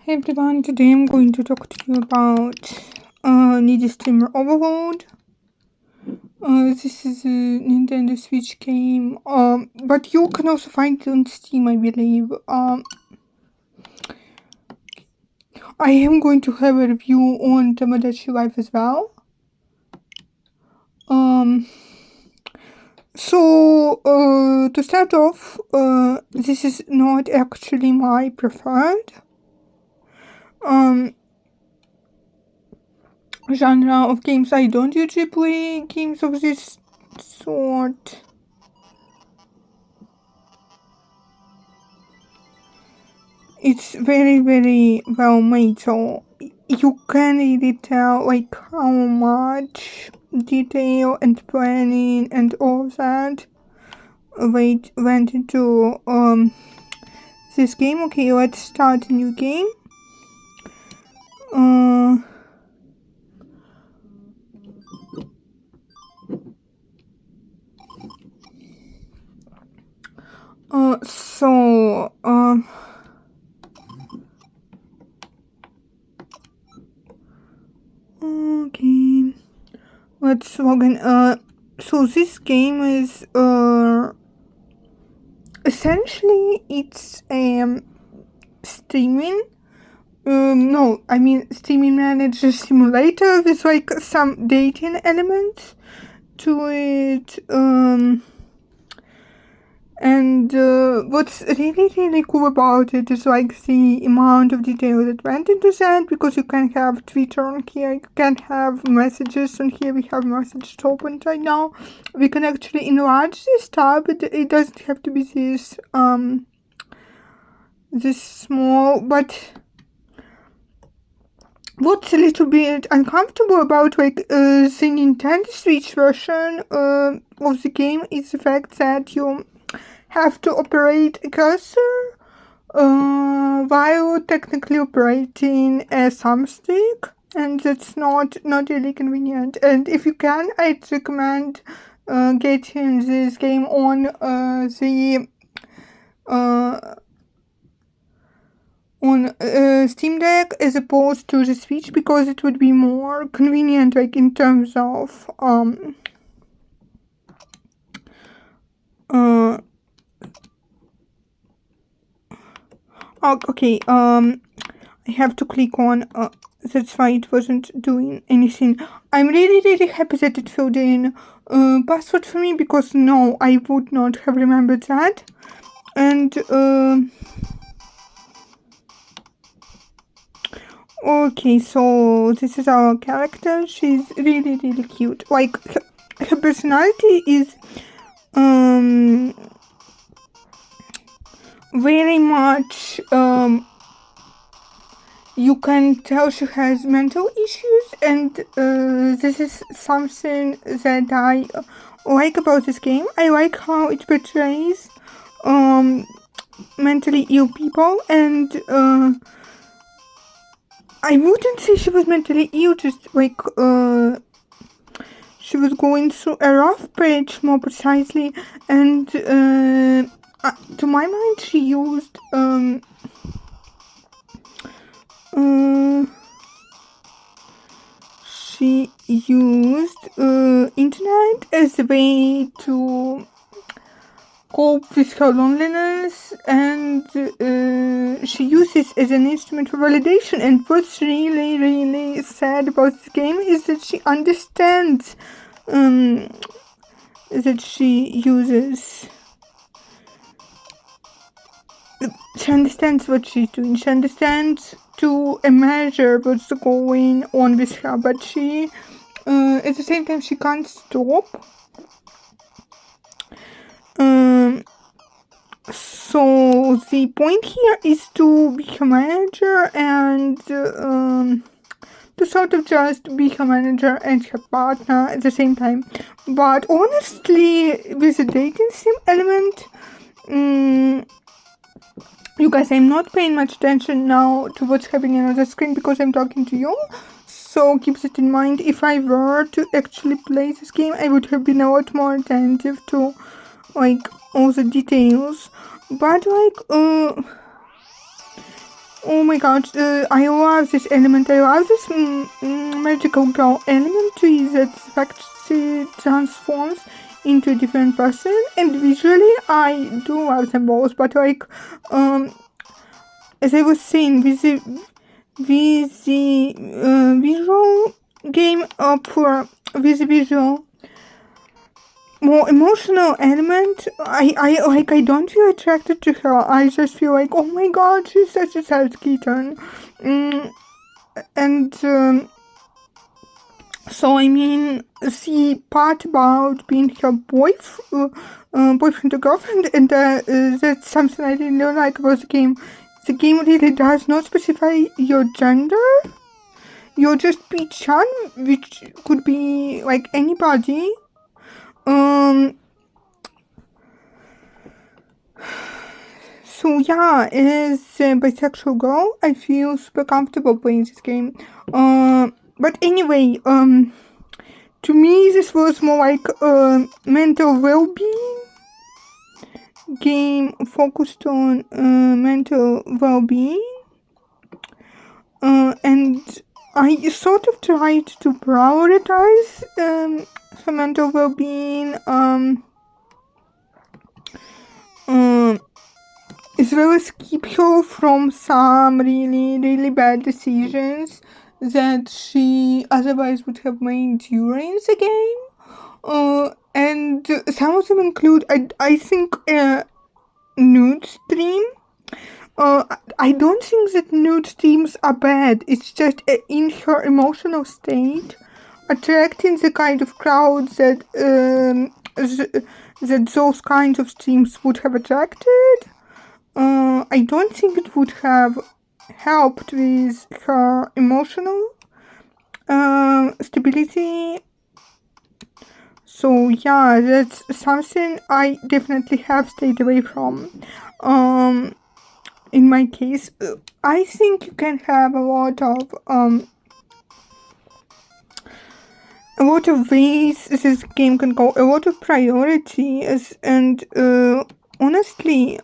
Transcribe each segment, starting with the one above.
Hey everyone, today I'm going to talk to you about Ninja Streamer Overload. This is a Nintendo Switch game, but you can also find it on Steam, I believe. I am going to have a review on Tomodachi Life as well. To start off, this is not actually my preferred genre of games. I don't usually play games of this sort. It's very, very well made, so you can really tell like how much detail and planning and all of that went into this game. Okay, let's start a new game. Okay, let's log in. So this game is essentially it's streaming. Streaming manager simulator with like some dating elements to it. What's really cool about it is like the amount of detail that went into that, because you can have Twitter on here, you can have messages on here. We have messages opened right now. We can actually enlarge this tab, but it doesn't have to be this small. But what's a little bit uncomfortable about like the Nintendo Switch version of the game is the fact that you have to operate a cursor while technically operating a thumbstick, and that's not really convenient. And if you can, I'd recommend getting this game on Steam Deck as opposed to the Switch, because it would be more convenient, like in terms of okay, I have to click on, that's why it wasn't doing anything. I'm really happy that it filled in password for me, because no, I would not have remembered that. And, okay, so this is our character. She's really cute. Like, her personality is, very much, you can tell she has mental issues, and this is something that I like about this game. I like how it portrays mentally ill people, and I wouldn't say she was mentally ill, just like she was going through a rough patch, more precisely, and to my mind she used internet as a way to cope with her loneliness, and she uses it as an instrument for validation. And what's really sad about this game is that she understands that she understands what she's doing. She understands to a measure what's going on with her, but she at the same time she can't stop. So the point here is to be a manager and to sort of just be her manager and her partner at the same time. But honestly, with the dating sim element, you guys, I'm not paying much attention now to what's happening on the screen because I'm talking to you. So keep that in mind. If I were to actually play this game, I would have been a lot more attentive to like all the details. But like Oh my god, I love this element. I love this magical girl element to it, that the fact she transforms into a different person. And visually, I do love them both, but like, as I was saying, with the visual game with the visual more emotional element, I don't feel attracted to her. I just feel like, oh my god, she's such a sad kitten. And so I mean, the part about being her boyfriend or girlfriend, and that's something I really like about the game. The game really does not specify your gender. You're just Peach-chan, which could be like anybody. So yeah, as a bisexual girl, I feel super comfortable playing this game. But anyway, to me this was more like a mental well-being game focused on mental well-being. And I sort of tried to prioritize her mental well-being, as well as keep her from some really, really bad decisions that she otherwise would have made during the game. And some of them include, I think, nude stream. I don't think that nude streams are bad. It's just in her emotional state, attracting the kind of crowd that that those kinds of streams would have attracted. I don't think it would have helped with her emotional stability. So yeah, that's something I definitely have stayed away from. In my case, I think you can have a lot of ways this game can go, a lot of priorities, and honestly,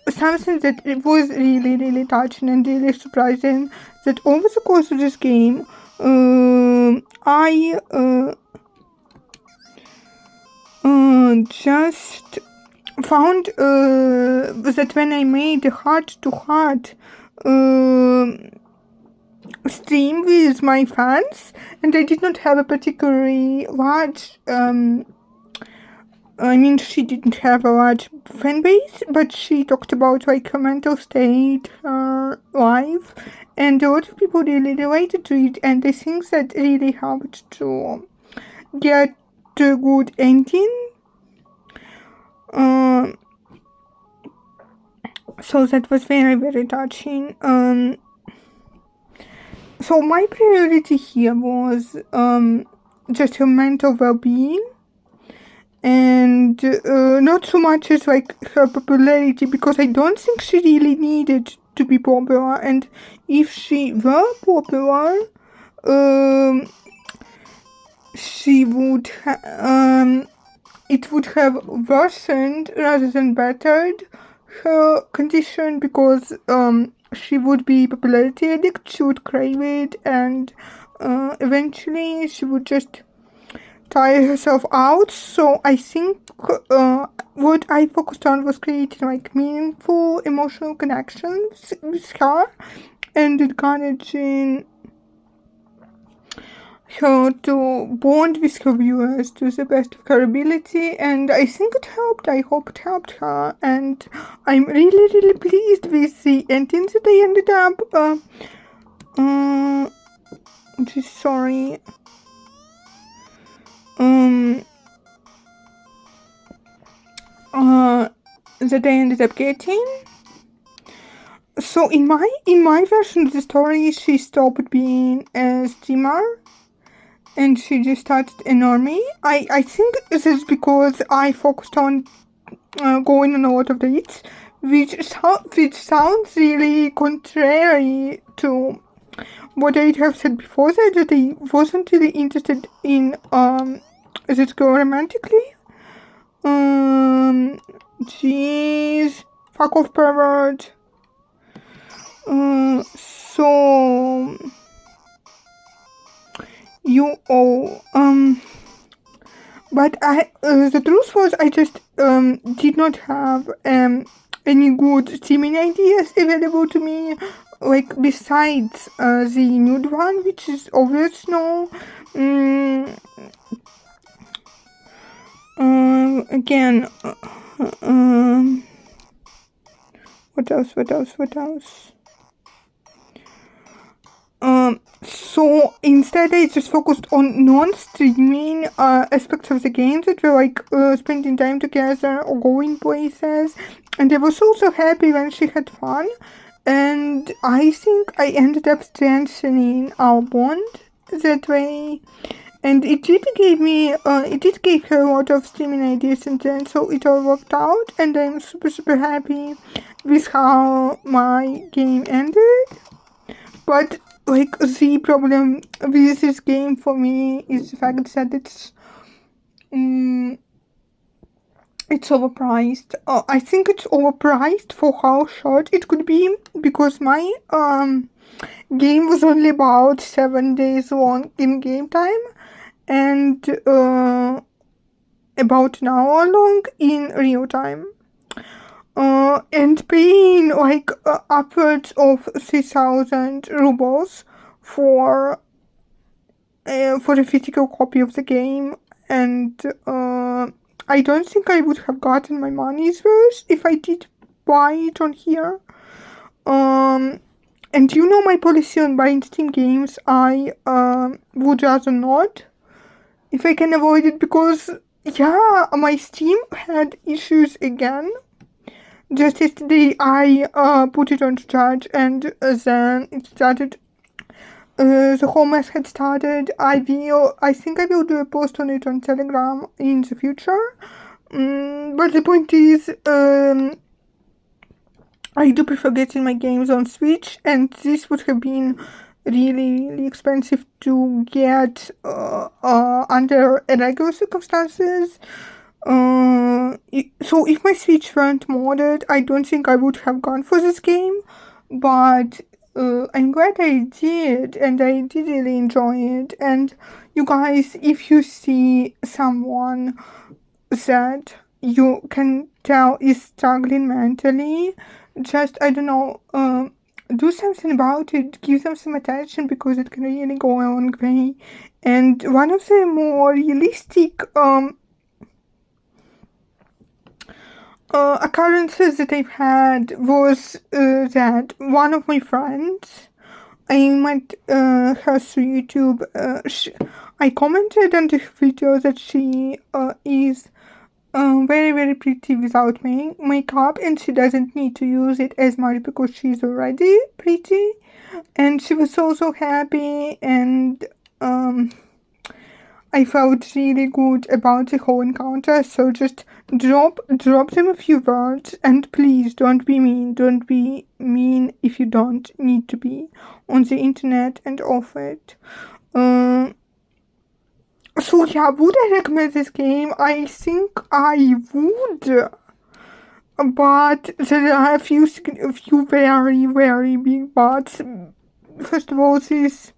something that it was really, really touching and really surprising, that over the course of this game, I just found that when I made a heart-to-heart stream with my fans, and I did not have a particularly large she didn't have a large fan base, but she talked about like her mental state, her life, and a lot of people really related to it, and I think that really helped to get a good ending. So that was very, very touching. So my priority here was just her mental well-being, and not so much as like her popularity, because I don't think she really needed to be popular, and if she were popular, she would it would have worsened rather than bettered her condition, because she would be popularity addict, she would crave it, and eventually she would just tire herself out. So I think what I focused on was creating like meaningful emotional connections with her and encouraging her to bond with her viewers to the best of her ability, and I think it helped. I hope it helped her, and I'm really, really pleased with the ending that I ended up. Just sorry. That I ended up getting. So in my version of the story, she stopped being a streamer and she just started an army. I think this is because I focused on going on a lot of dates, which sounds really contrary to what I have said before, that I wasn't really interested in this girl romantically. Jeez, fuck off, pervert. you all. But the truth was, I just did not have any good streaming ideas available to me, like besides the nude one, which is obvious now. Again, what else? So instead I just focused on non-streaming aspects of the game that were like spending time together or going places, and I was also happy when she had fun, and I think I ended up strengthening our bond that way. And it did give her a lot of streaming ideas and then, so it all worked out, and I'm super happy with how my game ended. But like the problem with this game for me is the fact that it's overpriced. I think it's overpriced for how short it could be, because my game was only about 7 days long in game time, and about an hour long in real time. And paying like upwards of 3,000 rubles for a physical copy of the game, and I don't think I would have gotten my money's worth if I did buy it on here. And you know my policy on buying Steam games, I would rather not, if I can avoid it, because yeah, my Steam had issues again. Just yesterday I put it on charge, and then it started, the whole mess had started. I think I will do a post on it on Telegram in the future. But the point is, I do prefer getting my games on Switch, and this would have been really expensive to get under regular circumstances. So if my Switch weren't modded, I don't think I would have gone for this game, but I'm glad I did, and I did really enjoy it. And you guys, if you see someone that you can tell is struggling mentally, just, I don't know, do something about it, give them some attention, because it can really go a long way. And one of the more realistic occurrences that I've had was that one of my friends, I met her through YouTube, I commented on the video that she is very pretty without makeup, and she doesn't need to use it as much because she's already pretty, and she was so happy, and I felt really good about the whole encounter. So just drop them a few words, and please don't be mean if you don't need to be on the internet and off it. So yeah, would I recommend this game? I think I would, but there are a few very big buts. First of all, this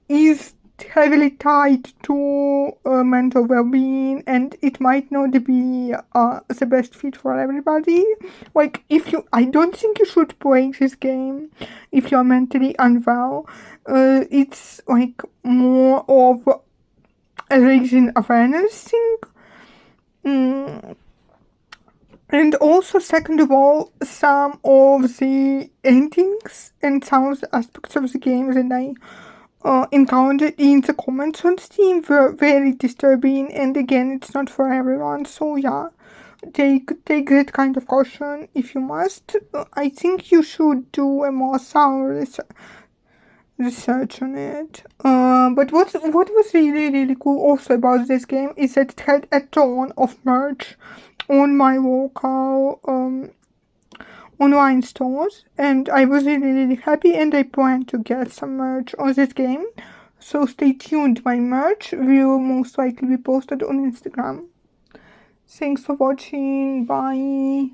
is heavily tied to mental well-being, and it might not be the best fit for everybody. Like, I don't think you should play this game if you're mentally unwell. It's like more of a raising awareness thing. And also, second of all, some of the endings and some of the aspects of the game that I encountered in the comments on Steam were very disturbing, and again, it's not for everyone, so yeah, take that kind of caution if you must. I think you should do a more thorough research on it. But what was really cool also about this game is that it had a ton of merch on my local online stores, and I was really happy, and I plan to get some merch on this game, so stay tuned. My merch will most likely be posted on Instagram. Thanks for watching, bye.